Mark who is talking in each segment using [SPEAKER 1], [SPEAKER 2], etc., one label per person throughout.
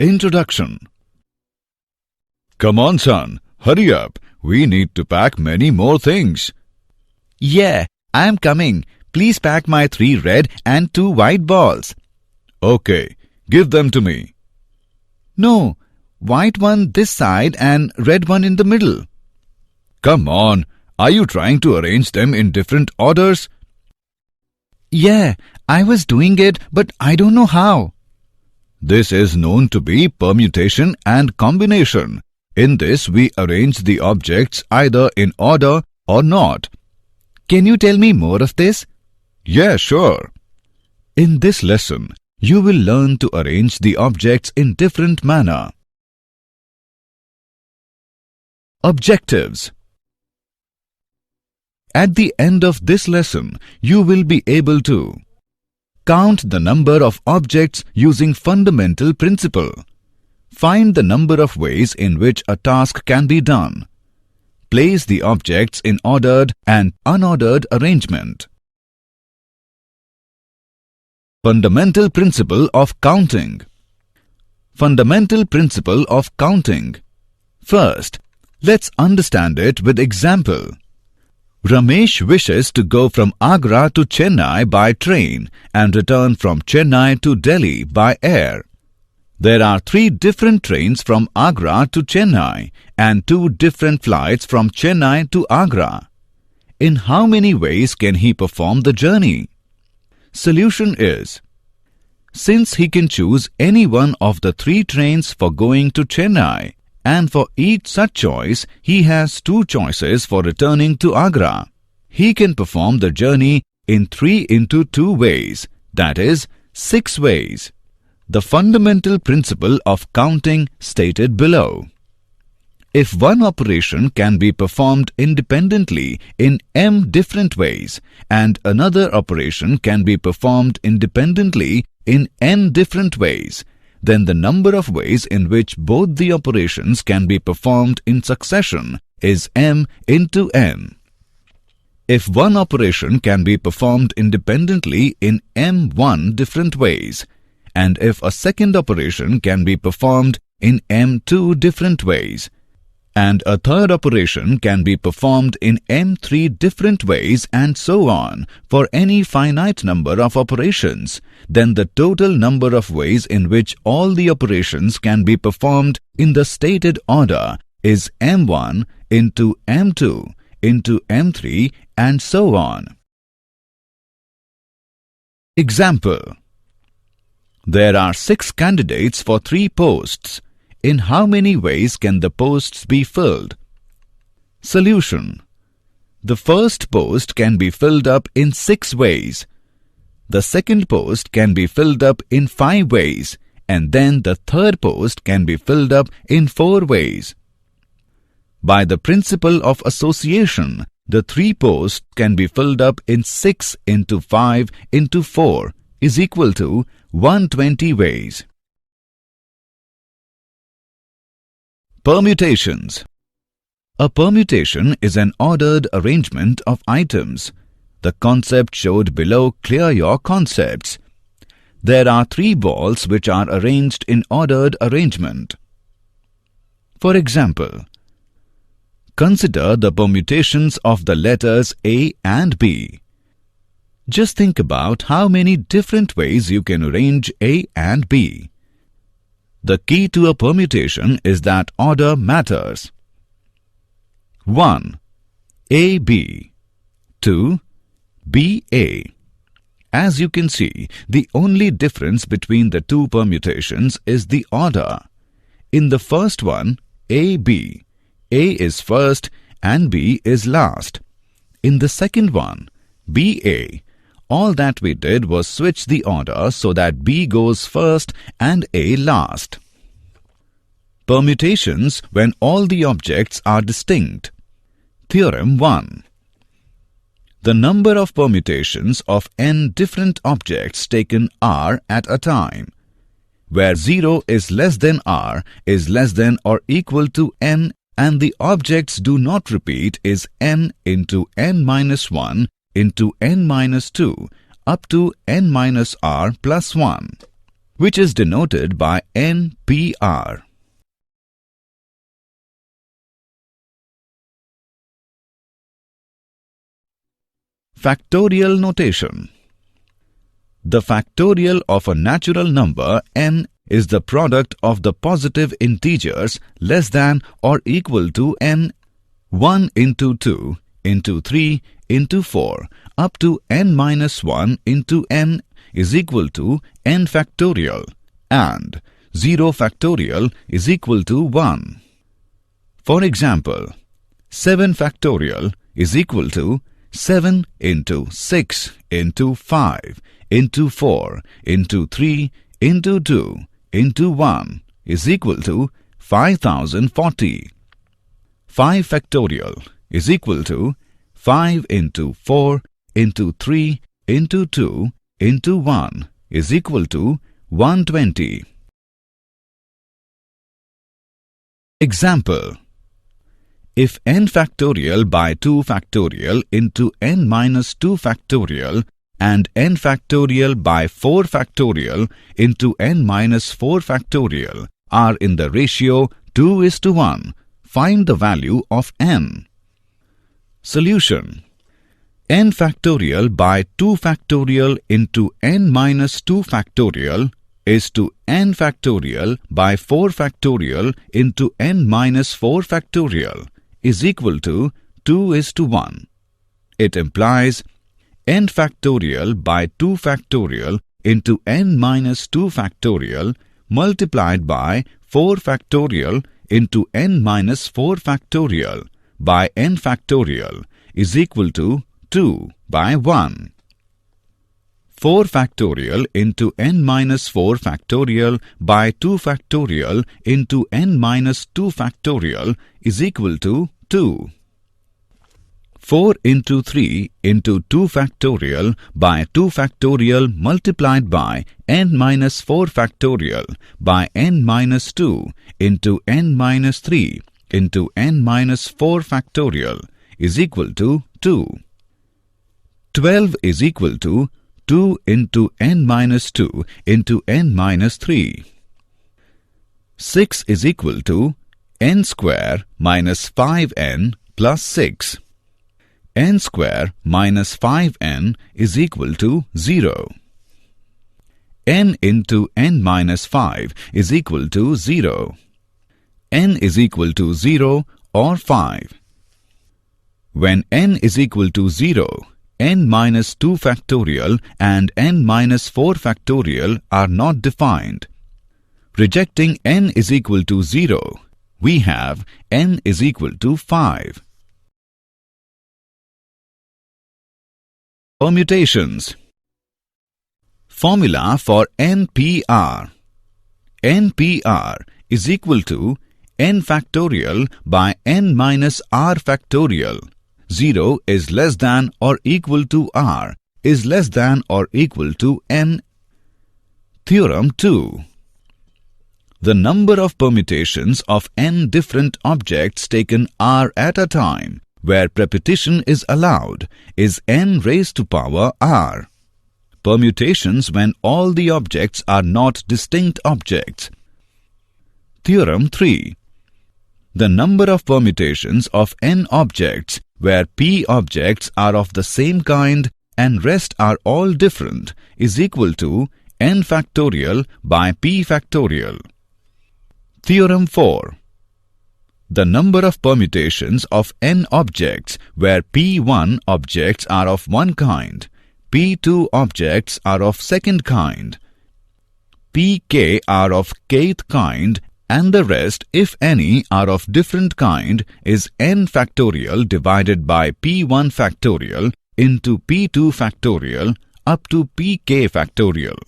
[SPEAKER 1] Introduction. Come on, son. Hurry up. We need to pack many more things.
[SPEAKER 2] Yeah, I'm coming. Please pack my 3 red and 2 white balls.
[SPEAKER 1] Okay, give them to me.
[SPEAKER 2] No, white one this side and red one in the middle.
[SPEAKER 1] Come on. Are you trying to arrange them in different orders?
[SPEAKER 2] Yeah, I was doing it, but I don't know how.
[SPEAKER 1] This is known to be permutation and combination. In this, we arrange the objects either in order or not.
[SPEAKER 2] Can you tell me more of this?
[SPEAKER 1] Yeah, sure. In this lesson, you will learn to arrange the objects in different manner. Objectives. At the end of this lesson, you will be able to count the number of objects using fundamental principle. Find the number of ways in which a task can be done. Place the objects in ordered and unordered arrangement. Fundamental principle of counting. Fundamental principle of counting. First, let's understand it with example. Ramesh wishes to go from Agra to Chennai by train and return from Chennai to Delhi by air. There are 3 different trains from Agra to Chennai and 2 different flights from Chennai to Agra. In how many ways can he perform the journey? Solution is, since he can choose any one of the 3 trains for going to Chennai, and for each such choice he has 2 choices for returning to Agra, he can perform the journey in 3 into 2 ways, that is, 6 ways. The fundamental principle of counting stated below. If one operation can be performed independently in m different ways and another operation can be performed independently in n different ways, then the number of ways in which both the operations can be performed in succession is m into n. If one operation can be performed independently in m1 different ways, and if a second operation can be performed in m2 different ways, and a third operation can be performed in m3 different ways, and so on, for any finite number of operations, then the total number of ways in which all the operations can be performed in the stated order is m1 into m2 into m3 and so on. Example. There are 6 candidates for 3 posts. In how many ways can the posts be filled? Solution. The first post can be filled up in 6 ways. The second post can be filled up in 5 ways, and then the third post can be filled up in 4 ways. By the principle of association, the 3 posts can be filled up in 6 into 5 into 4 is equal to 120 ways. Permutations. A permutation is an ordered arrangement of items. The concept showed below clear your concepts. There are 3 balls which are arranged in ordered arrangement. For example, consider the permutations of the letters A and B. Just think about how many different ways you can arrange A and B. The key to a permutation is that order matters. 1. AB. 2. BA. As you can see, the only difference between the 2 permutations is the order. In the first one, AB, A is first and B is last. In the second one, BA, all that we did was switch the order so that B goes first and A last. Permutations when all the objects are distinct. Theorem 1. The number of permutations of n different objects taken r at a time, where 0 is less than r is less than or equal to n and the objects do not repeat is n into n minus 1 into n minus 2 up to n minus r plus 1. which is denoted by NPR. Factorial notation. The factorial of a natural number n is the product of the positive integers less than or equal to n, 1 into 2 into 3 into 4 up to n minus 1 into n is equal to n factorial and 0 factorial is equal to 1. For example, 7 factorial is equal to 7 into 6 into 5 into 4 into 3 into 2 into 1 is equal to 5040. 5 factorial is equal to 5 into 4 into 3 into 2 into 1 is equal to 120. Example: if n factorial by 2 factorial into n minus 2 factorial and n factorial by 4 factorial into n minus 4 factorial are in the ratio 2:1, find the value of n. Solution: n factorial by 2 factorial into n minus 2 factorial is to n factorial by 4 factorial into n minus 4 factorial is equal to 2:1. It implies n factorial by 2 factorial into n minus 2 factorial multiplied by 4 factorial into n minus 4 factorial by n factorial is equal to 2 by 1. 4 factorial into n minus 4 factorial by 2 factorial into n minus 2 factorial is equal to 2. 4 into 3 into 2 factorial by 2 factorial multiplied by n minus 4 factorial by n minus 2 into n minus 3 into n minus 4 factorial is equal to 2. 12 is equal to 2 into n minus 2 into n minus 3. 6 is equal to n square minus 5n plus 6. N square minus 5n is equal to 0. N into n minus 5 is equal to 0. N is equal to 0 or 5. When n is equal to 0, n minus 2 factorial and n minus 4 factorial are not defined. Rejecting n is equal to 0, we have n is equal to 5. Permutations. Formula for NPR. NPR is equal to n factorial by n minus r factorial. 0 is less than or equal to r is less than or equal to n. Theorem 2. The number of permutations of n different objects taken r at a time, where repetition is allowed, is n raised to power r. Permutations when all the objects are not distinct objects. Theorem 3. The number of permutations of n objects where p objects are of the same kind and rest are all different is equal to n factorial by p factorial. Theorem 4. The number of permutations of n objects where p1 objects are of one kind, p2 objects are of second kind, pk are of kth kind, and the rest, if any, are of different kind is n factorial divided by p1 factorial into p2 factorial up to pk factorial.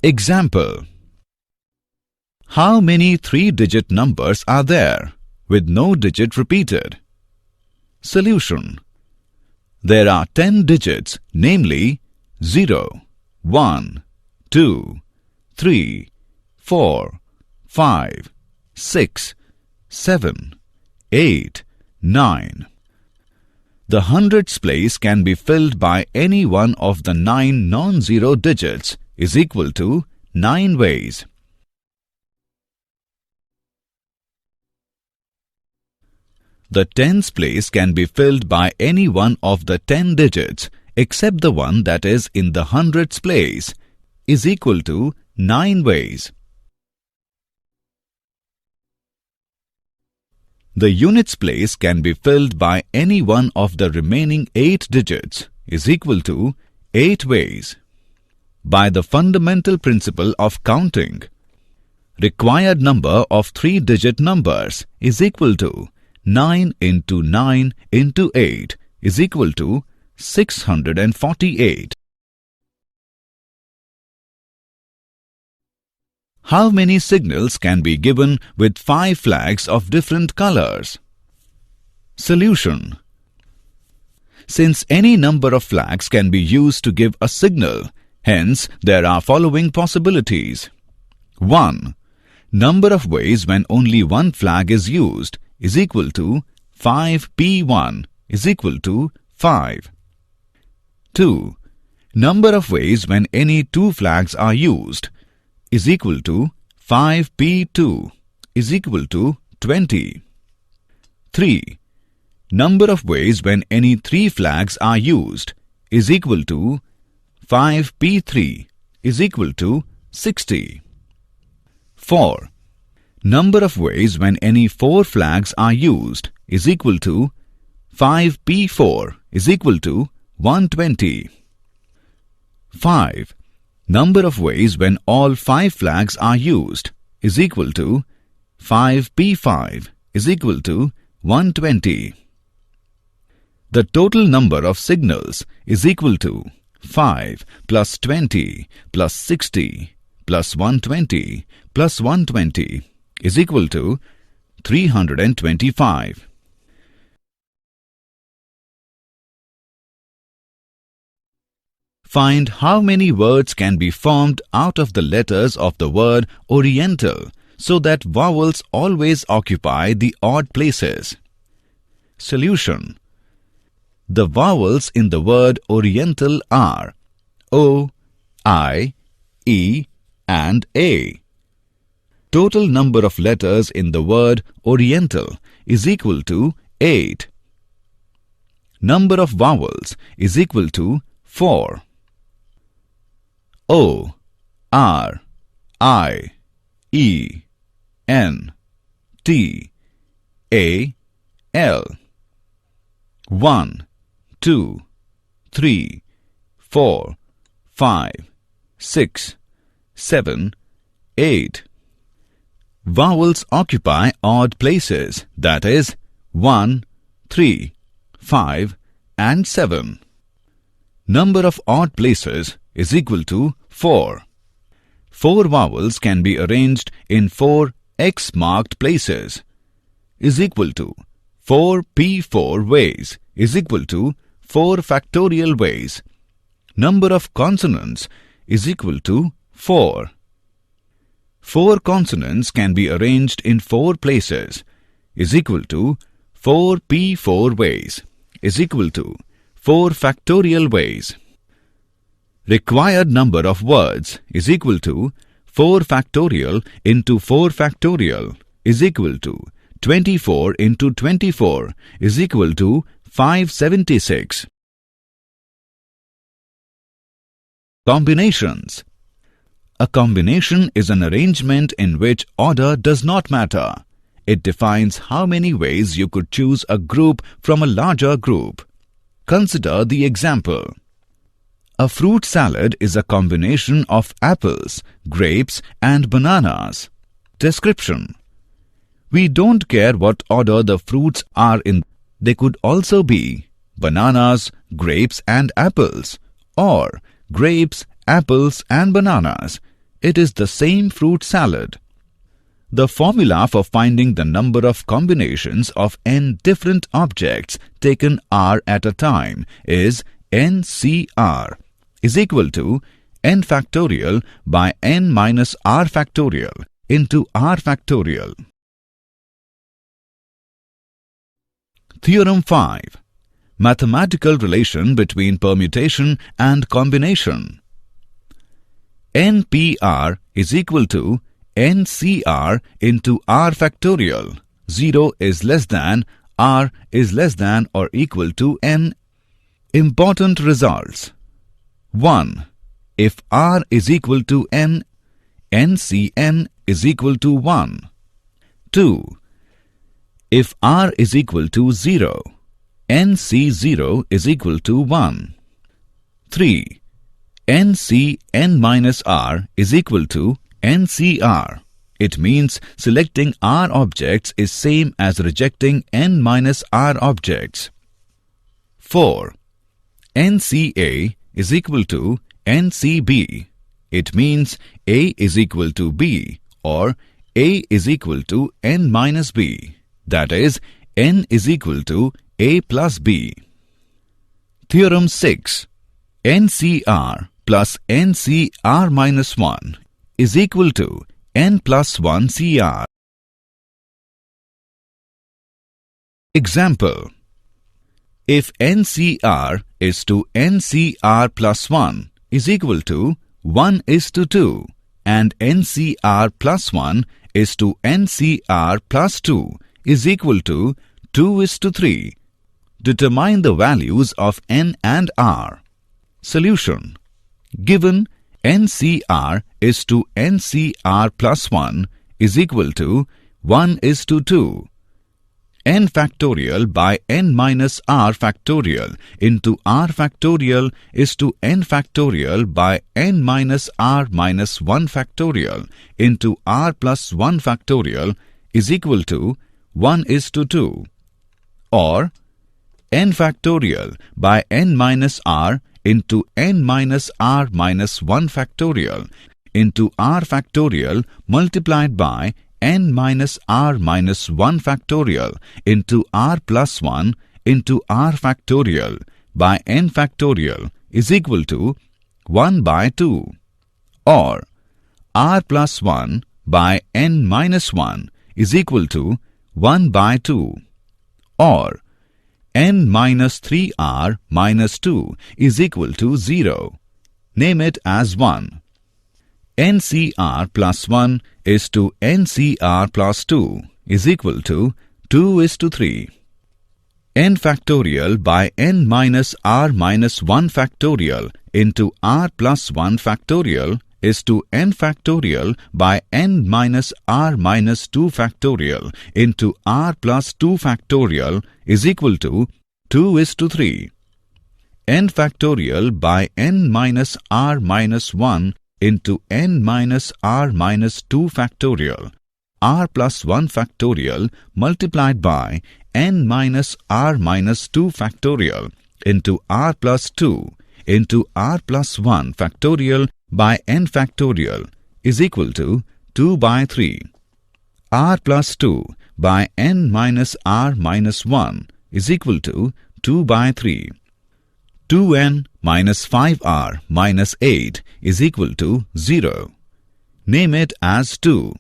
[SPEAKER 1] Example: how many 3-digit numbers are there with no digit repeated? Solution: there are 10 digits, namely 0, 1, 2, 3, 4, 5, 6, 7, 8, 9. The hundreds place can be filled by any one of the 9 non-zero digits is equal to 9 ways. The tens place can be filled by any one of the 10 digits except the one that is in the hundreds place is equal to 9 ways. The units place can be filled by any one of the remaining 8 digits is equal to 8 ways. By the fundamental principle of counting, required number of 3-digit numbers is equal to 9 into 9 into 8 is equal to 648. How many signals can be given with 5 flags of different colors? Solution. Since any number of flags can be used to give a signal, hence there are following possibilities. 1. Number of ways when only one flag is used is equal to 5p1 is equal to 5. 2. Number of ways when any 2 flags are used is equal to 5p2 is equal to 20. 3. Number of ways when any 3 flags are used is equal to 5p3 is equal to 60. 4. Number of ways when any 4 flags are used is equal to 5p4 is equal to 120. 5. Number of ways when all 5 flags are used is equal to 5p5 is equal to 120. The total number of signals is equal to 5 plus 20 plus 60 plus 120 plus 120 is equal to 325. Find how many words can be formed out of the letters of the word Oriental so that vowels always occupy the odd places. Solution. The vowels in the word Oriental are O, I, E and A. Total number of letters in the word Oriental is equal to 8. Number of vowels is equal to 4. O, R, I, E, N, T, A, L. 1, 2, 3, 4, 5, 6, 7, 8. Vowels occupy odd places, that is 1, 3, 5 and 7. Number of odd places is equal to 4. 4 vowels can be arranged in 4 X-marked places is equal to 4p4 ways is equal to 4 factorial ways. Number of consonants is equal to 4. 4 consonants can be arranged in 4 places is equal to 4p4 ways is equal to 4 factorial ways. Required number of words is equal to 4 factorial into 4 factorial is equal to 24 into 24 is equal to 576. Combinations. A combination is an arrangement in which order does not matter. It defines how many ways you could choose a group from a larger group. Consider the example. A fruit salad is a combination of apples, grapes and bananas. Description. We don't care what order the fruits are in. They could also be bananas, grapes and apples, or grapes, apples and bananas. It is the same fruit salad. The formula for finding the number of combinations of n different objects taken r at a time is NCR is equal to n factorial by n minus r factorial into r factorial. Theorem 5. mathematical relation between permutation and combination. NPR is equal to NCR into R factorial. 0 is less than, R is less than or equal to N. Important results. 1. If R is equal to N, NCN is equal to 1. 2. If R is equal to 0, NC0 is equal to 1. 3. NCN minus R is equal to NCR. It means selecting R objects is same as rejecting N minus R objects. 4. NCA is equal to NCB. It means A is equal to B or A is equal to N minus B. That is, N is equal to A plus B. Theorem 6. NCR plus NCR minus 1 is equal to N plus 1 CR. Example. If NCR is to NCR plus 1 is equal to 1:2 and NCR plus 1 is to NCR plus 2 is equal to 2:3, determine the values of N and R. Solution. Given NCR is to NCR plus 1 is equal to 1:2. N factorial by N minus R factorial into R factorial is to N factorial by N minus R minus 1 factorial into R plus 1 factorial is equal to 1:2. Or N factorial by N minus R into N minus R minus 1 factorial into R factorial multiplied by N minus R minus 1 factorial into R plus 1 into R factorial by N factorial is equal to 1/2. Or R plus 1 by N minus 1 is equal to 1/2. Or N minus 3R minus 2 is equal to 0. Name it as 1. NCR plus 1 is to NCR plus 2 is equal to 2:3. N factorial by N minus R minus 1 factorial into R plus 1 factorial is to N factorial by N minus R minus 2 factorial into R plus 2 factorial is equal to 2:3. N factorial by N minus R minus 1 into N minus R minus 2 factorial, R plus 1 factorial multiplied by N minus R minus 2 factorial into R plus 2 into R plus 1 factorial by N factorial is equal to 2/3. R plus 2 by N minus R minus 1 is equal to 2/3. 2n minus 5r minus 8 is equal to 0. Name it as 2.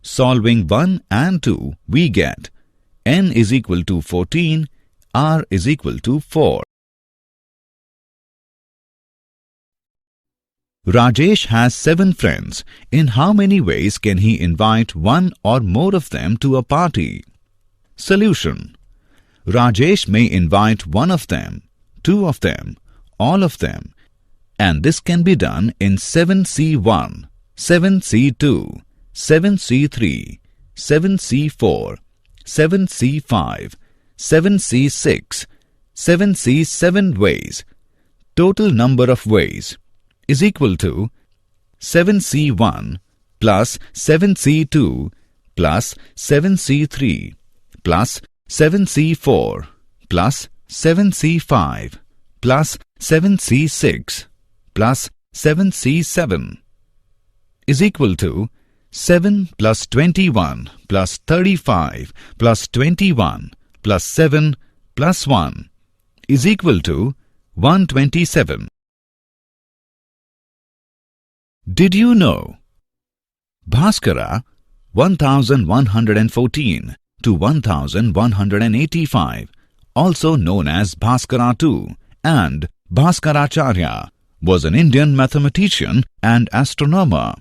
[SPEAKER 1] Solving 1 and 2, we get n is equal to 14, r is equal to 4. Rajesh has 7 friends. In how many ways can he invite one or more of them to a party? Solution. Rajesh may invite one of them, 2 of them, all of them, and this can be done in 7C1, 7C2, 7C3, 7C4, 7C5, 7C6, 7C7 ways. Total number of ways is equal to 7C1 plus 7C2 plus 7C3 plus 7C4 plus 7C5 plus 7C6 plus 7C7 is equal to 7 plus 21 plus 35 plus 21 plus 7 plus 1 is equal to 127. Did you know? Bhaskara 1114 to 1185 also known as Bhaskara II, and Bhaskaracharya, was an Indian mathematician and astronomer.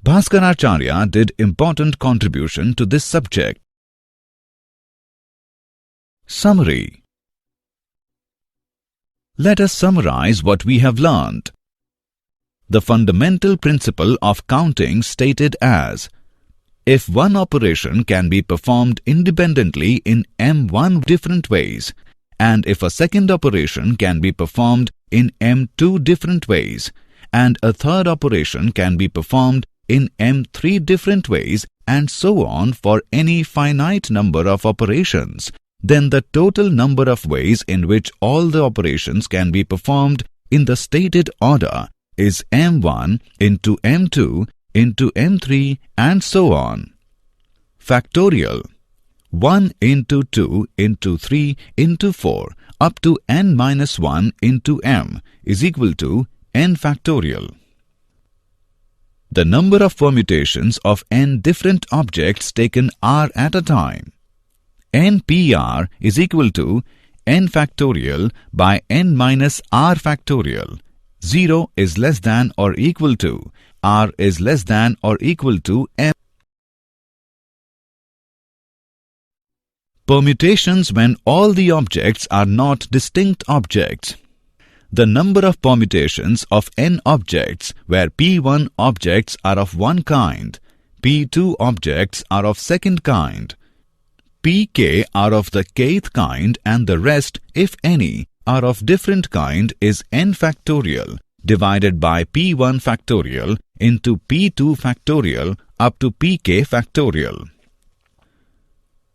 [SPEAKER 1] Bhaskaracharya did important contribution to this subject. Summary. Let us summarize what we have learnt. The fundamental principle of counting stated as: if one operation can be performed independently in m1 different ways, and if a second operation can be performed in m2 different ways, and a third operation can be performed in m3 different ways, and so on for any finite number of operations, then the total number of ways in which all the operations can be performed in the stated order is m1 into m2 into m3 and so on. Factorial: 1 into 2 into 3 into 4 up to n minus 1 into m is equal to n factorial. The number of permutations of n different objects taken r at a time. npr is equal to n factorial by n minus r factorial. 0 is less than or equal to, r is less than or equal to m. Permutations when all the objects are not distinct objects. The number of permutations of n objects where p1 objects are of one kind, p2 objects are of second kind, pk are of the kth kind, and the rest, if any, are of different kind is n factorial divided by p1 factorial into p2 factorial up to pk factorial.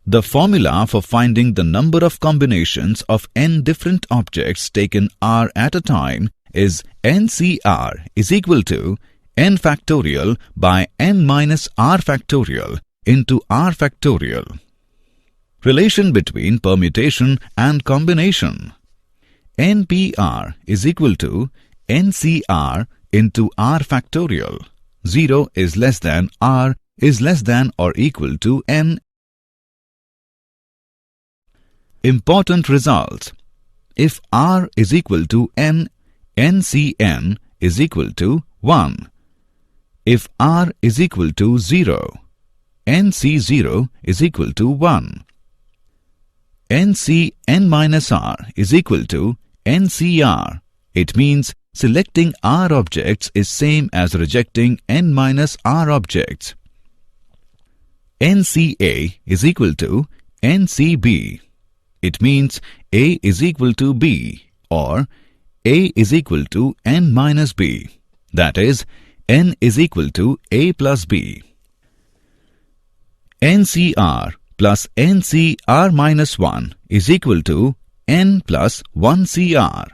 [SPEAKER 1] The formula for finding the number of combinations of n different objects taken r at a time is NCR is equal to n factorial by n minus r factorial into r factorial. Relation between permutation and combination. NPR is equal to NCR into r factorial. 0 is less than r is less than or equal to n. Important results. If r is equal to n, NCN is equal to 1. If r is equal to 0, NC0 is equal to 1. NCN minus r is equal to NCR. It means selecting r objects is same as rejecting n minus r objects. NCA is equal to NCB. It means A is equal to B, or A is equal to n minus B. That is, n is equal to A plus B. NCR plus NCR minus 1 is equal to n plus 1CR.